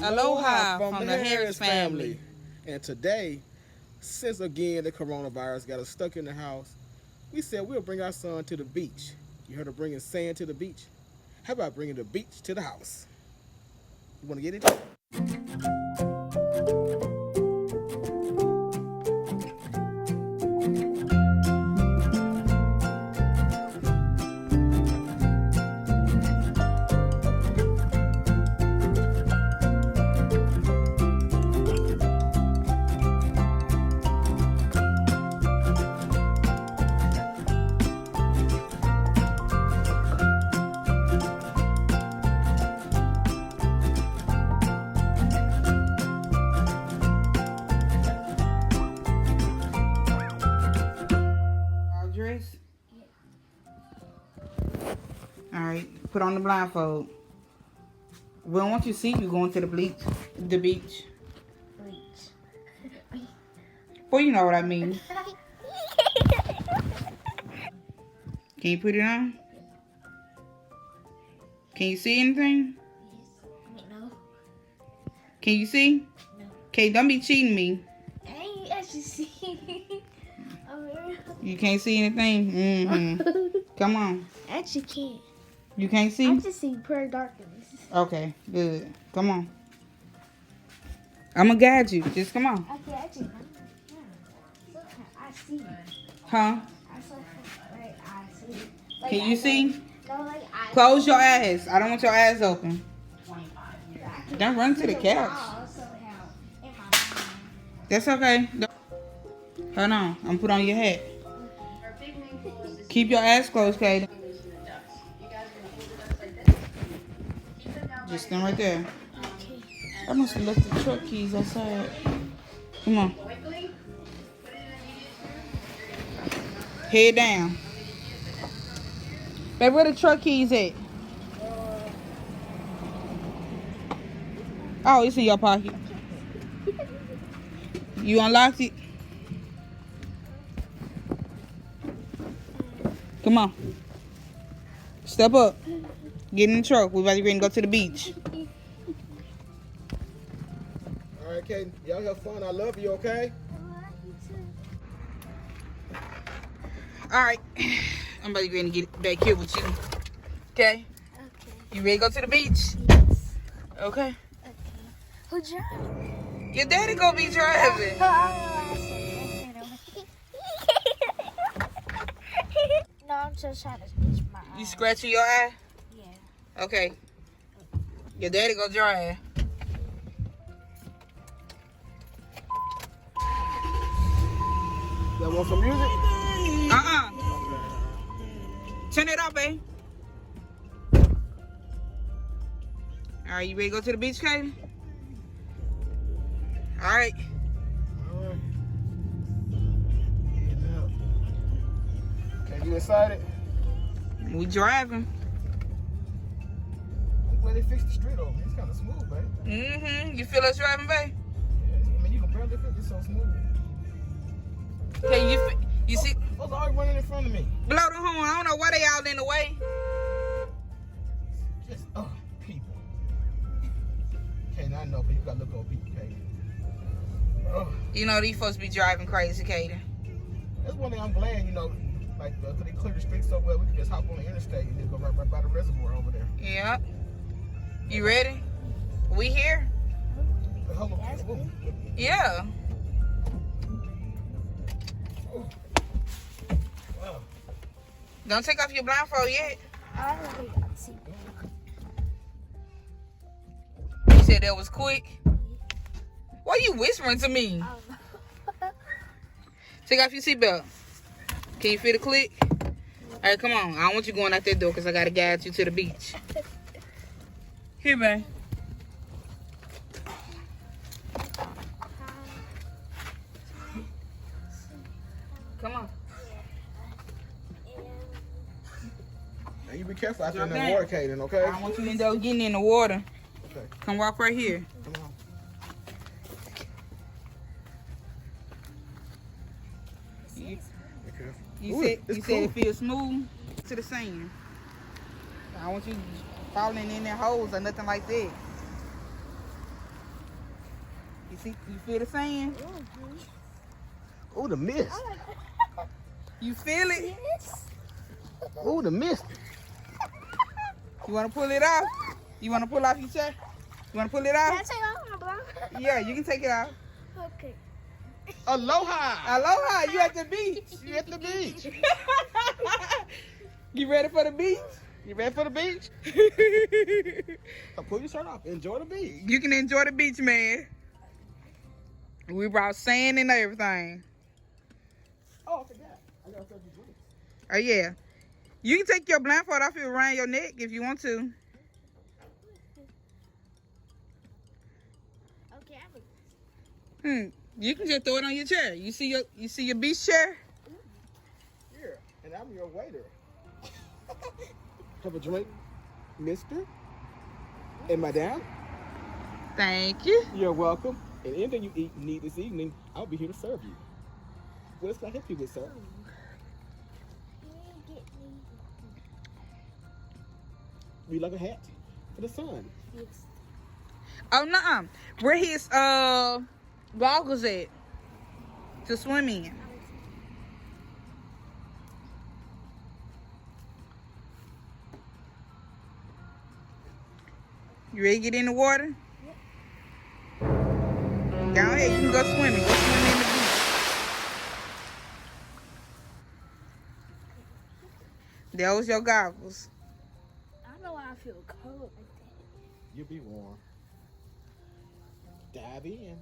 Aloha from the Harris family. And today, since again the coronavirus got us stuck in the house, we said we'll bring our son to the beach. You heard of bringing sand to the beach? How about bringing the beach to the house? You want to get into it? Put on the blindfold. We don't want you to see you going to the beach. The beach. Well, you know what I mean. Can you put it on? Can you see anything? No. Can you see? No. Okay, don't be cheating me. I ain't actually see. You can't see anything? Mm-hmm. Come on. I actually can't. You can't see? I just see pure darkness. Okay, good. Come on. I'm gonna guide you. Just come on. Okay, actually, I see. Huh? I see. Can you see? No, Close your eyes. I don't want your eyes open. Don't run to the couch. That's okay. Hold on. I'm gonna put on your hat. Keep your eyes closed, Kaden. Just stand right there. I must have left the truck keys outside. Come on. Head down. Babe, where the truck keys at? Oh, it's in your pocket. You unlocked it? Come on. Step up. Get in the truck. We're about to get ready to go to the beach. All right, Kaden. Y'all have fun. I love you, okay? All right. I'm about to get ready to get back here with you. Okay? Okay. You ready to go to the beach? Yes. Okay. Okay. Who driving? Your daddy gonna be driving. No, I'm just trying to scratch my eye. You scratching your eye? Yeah. Okay. Your daddy gonna drive. Y'all want some music? Turn it up, babe. All right, you ready to go to the beach, Kaden? All right. All right. Getting up. Okay, you excited? We driving. I'm glad they fixed the street over. It's kind of smooth, babe. Mm-hmm. You feel us driving, babe? Yeah, I mean, you can barely feel it so smooth. Okay, you see? What's always running in front of me? Blow the horn. I don't know why they all in the way. Just, people. Okay, I know, but you gotta look over people, okay? Oh. You know, these folks be driving crazy, Kaden. That's one thing I'm glad, you know, like, cause they clear the street so well, we can just hop on the interstate and just go right by the reservoir over there. Yeah. You ready? We here? But hold on. Yeah. Wow. Don't take off your blindfold yet. I don't really see. You said that was quick. Why you whispering to me? Take off your seatbelt. Can you feel the click? All right, come on. I don't want you going out that door because I got to guide you to the beach. Here, man. Come on. Now you be careful out there in the water, Kaden, okay? I don't want you to end up getting in the water. Okay. Come walk right here. Come on. You said it feels smooth to the sand. I want you falling in their holes or nothing like that. You see? You feel the sand? Oh, the mist. You feel it? Yes. Oh, the mist. You want to pull it off? You want to pull off your shirt? You want to pull it off? Can I take off my blanket? Yeah, you can take it off. Okay. Aloha. Aloha, you at the beach. You at the beach. You ready for the beach? You ready for the beach? Pull your shirt off. Enjoy the beach. You can enjoy the beach, man. We brought sand and everything. Oh, I forgot. I gotta serve you drinks. Oh, yeah. You can take your blindfold off it around your neck if you want to. Okay. You can just throw it on your chair. You see your beach chair? Here, and I'm your waiter. Have a drink, mister and madam. Thank you. You're welcome. And anything you need this evening, I'll be here to serve you. What else can I help you with, sir? You like a hat for the sun? Yes. Oh, nuh-uh. Where his goggles at to swim in? You ready to get in the water? Yep. Go ahead, you can go swimming. Go swim in the beach. That was your goggles. I don't know why I feel cold like that. You'll be warm. Dive in.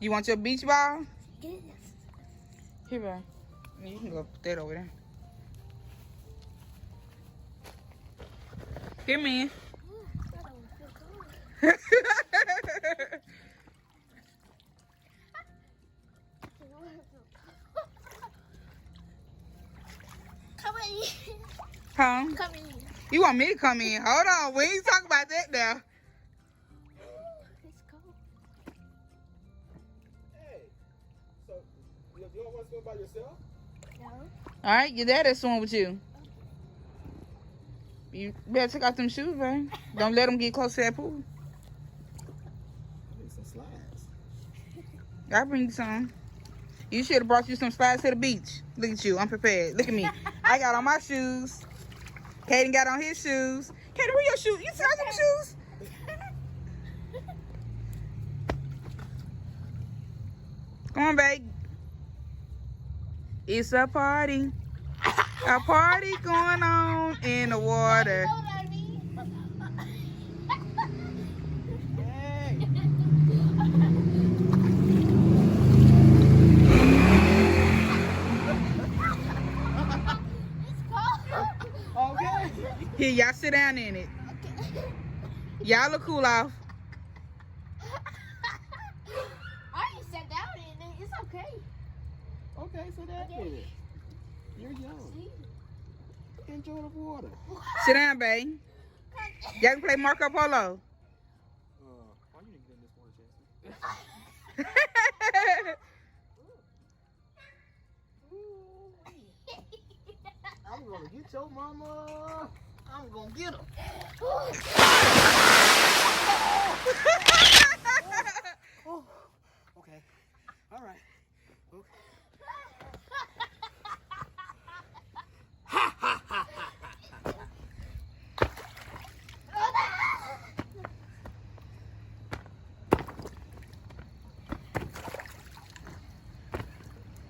You want your beach ball? Yes. Here, bro. You can go put that over there. Here, man. I don't feel cold. Come in. Huh? Come in. You want me to come in? Hold on. We ain't talking about that now. It's cold. Hey, so you don't want to swim by yourself? No. All right, your daddy's swimming with you. You better take out them shoes, man. Don't let them get close to that pool. I need some slides. I'll bring you some. You should have brought you some slides to the beach. Look at you, unprepared. Look at me. I got on my shoes. Caden got on his shoes. Caden, where your shoes? You still got them shoes? Come on, babe. It's a party. A party going on in the water. You know what I mean? Hey. It's cold. Okay. Here, y'all sit down in it. Y'all look cool off. I just sat down in it. It's okay. Okay, so that's it. You're young. Enjoy the water. Sit down, babe. Y'all can play Marco Polo. Why you didn't get in this water, Chester? I'm gonna get your mama. I'm gonna get her. Oh, okay. All right. Okay.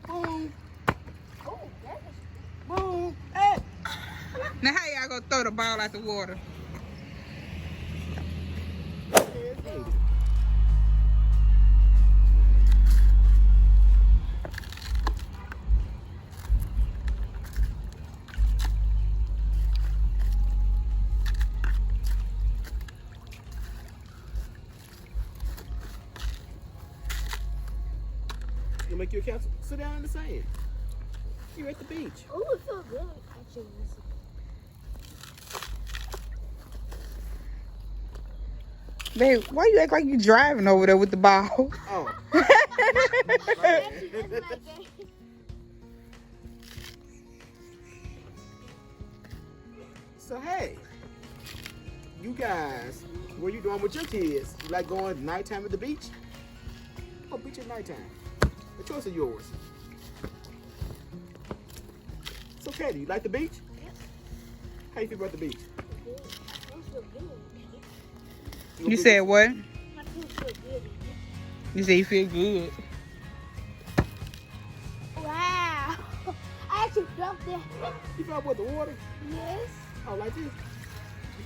Boom. Oh, that is. Boom. Hey. Now, how y'all gonna throw the ball out the water? You make your couch sit down in the sand. You're at the beach. Oh, it feels good. Actually, Babe, why you act like you driving over there with the ball? Oh. So hey, guys, what you doing with your kids? You like going nighttime at the beach? Or beach at nighttime? The choice is yours. So, Katie, you like the beach? Yes. How you feel about the beach? You said what? My food feel good. You said you feel good. Wow. I actually felt that. You felt what, the water? Yes. Oh, like this? You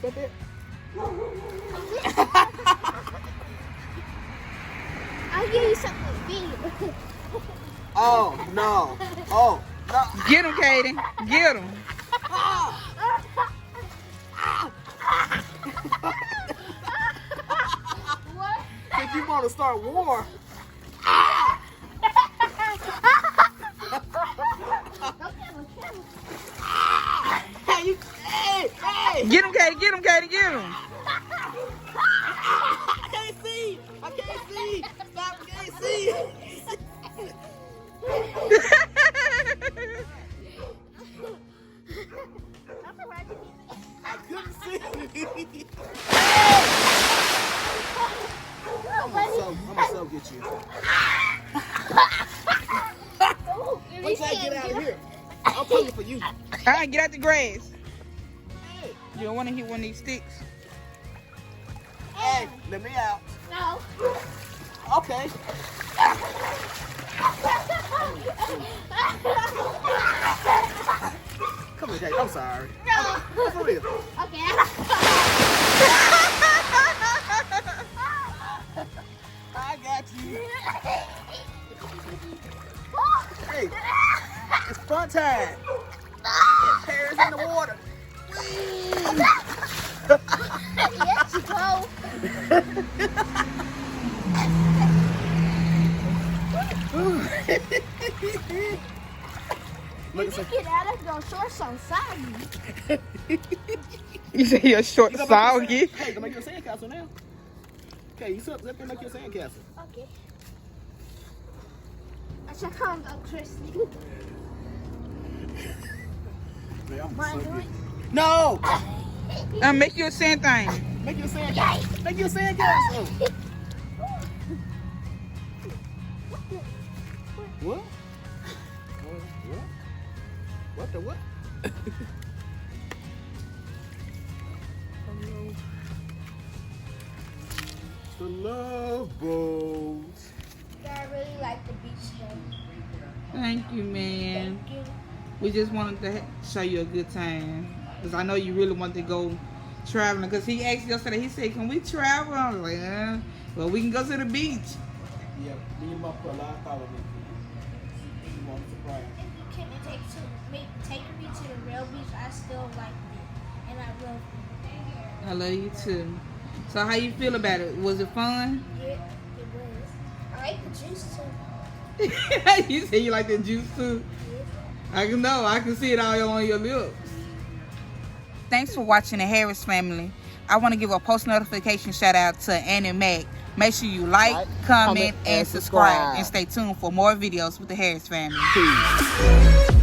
felt that? I'll give you something big. Oh, no. Oh, no. Get him, Katie. Get him. What? If you want to start war. Hey, hey! Get him, Katie. Get him, Katie. Get him. I can't see! I can't see! Stop! I can't see! I couldn't see! I'm gonna so get you. Once I get out of here, I'm coming for you. All right, get out the grass. Hey, You don't want to hit one of these sticks. hey, let me out. No. Okay. Come here, Jake. I'm sorry. No. For real. Okay. I got you. Hey, it's fun time. Hair's in the water. Yes, you go. Look If at you get out of your shorts on soggy. You say you're short, You gonna soggy. Hey, gonna make you a sandcastle now. Okay, you sit up there and make you a sandcastle. Okay. I should come up, Christy. Mind doing? No! Make you a sand thing. Make you a sandcastle. Make you a sandcastle. What? What? What the what? The Love Boat. I really like the beach show. Thank you, man. Thank you. We just wanted to show you a good time. Because I know you really want to go traveling. Because he asked yesterday, he said, can we travel? I was like, well, we can go to the beach. Yeah, me and my put a lot of thought in it. You want a surprise. Can you take me to the real beach? I still like it. And I love it. I love you too. So how you feel about it? Was it fun? Yeah, it was. I like the juice too. You said you like the juice too? I can know. I can see it all on your lips. Thanks for watching the Harris family. I want to give a post notification shout out to Annie Mac. Make sure you like, comment, and subscribe. And stay tuned for more videos with the Harris family. Peace.